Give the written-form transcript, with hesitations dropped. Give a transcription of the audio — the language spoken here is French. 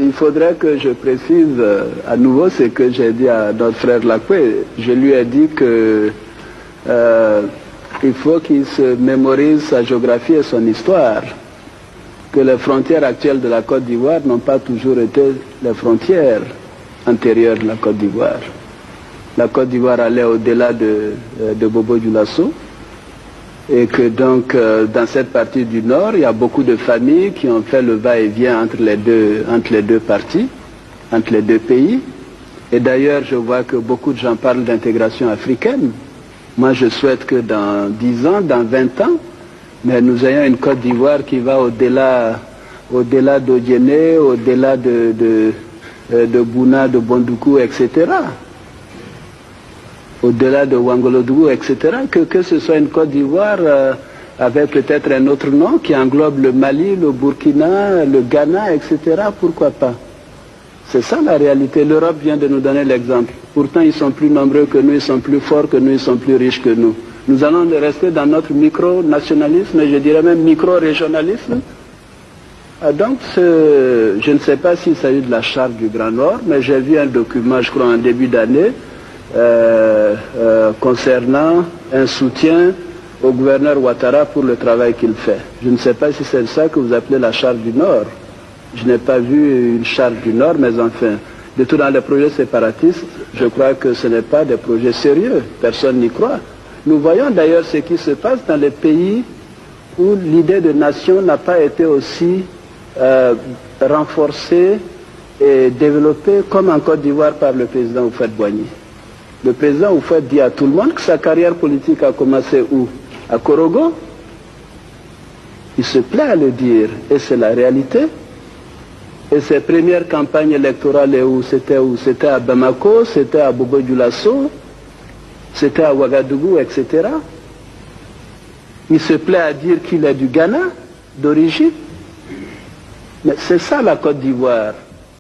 Il faudrait que je précise à nouveau ce que j'ai dit à notre frère Lacoué. Je lui ai dit que il faut qu'il se mémorise sa géographie et son histoire. Que les frontières actuelles de la Côte d'Ivoire n'ont pas toujours été les frontières antérieures de la Côte d'Ivoire. La Côte d'Ivoire allait au-delà de Bobo-Dioulasso. Et que donc, dans cette partie du Nord, il y a beaucoup de familles qui ont fait le va-et-vient entre les deux parties, entre les deux pays. Et d'ailleurs, je vois que beaucoup de gens parlent d'intégration africaine. Moi, je souhaite que dans 10 ans, dans 20 ans, mais nous ayons une Côte d'Ivoire qui va au-delà d'Odiéné, au-delà de Bouna, de Bondoukou, etc. Au-delà de Ouangolodougou, etc., que ce soit une Côte d'Ivoire avec peut-être un autre nom qui englobe le Mali, le Burkina, le Ghana, etc., pourquoi pas? C'est ça la réalité. L'Europe vient de nous donner l'exemple. Pourtant, ils sont plus nombreux que nous, ils sont plus forts que nous, ils sont plus riches que nous. Nous allons rester dans notre micro-nationalisme, je dirais même micro-régionalisme. Donc, je ne sais pas s'il s'agit de la charte du Grand Nord, mais j'ai vu un document, je crois, en début d'année, concernant un soutien au gouverneur Ouattara pour le travail qu'il fait. Je ne sais pas si c'est ça que vous appelez la charte du Nord. Je n'ai pas vu une charte du Nord, mais enfin, de tout dans les projets séparatistes, je crois que ce n'est pas des projets sérieux. Personne n'y croit. Nous voyons d'ailleurs ce qui se passe dans les pays où l'idée de nation n'a pas été aussi renforcée et développée comme en Côte d'Ivoire par le président Houphouët-Boigny. Le président Houphouët dit à tout le monde que sa carrière politique a commencé où? À Korogo. Il se plaît à le dire, et c'est la réalité. Et ses premières campagnes électorales, C'était à Bamako, c'était à Bobo-Dioulasso, c'était à Ouagadougou, etc. Il se plaît à dire qu'il est du Ghana, d'origine. Mais c'est ça la Côte d'Ivoire.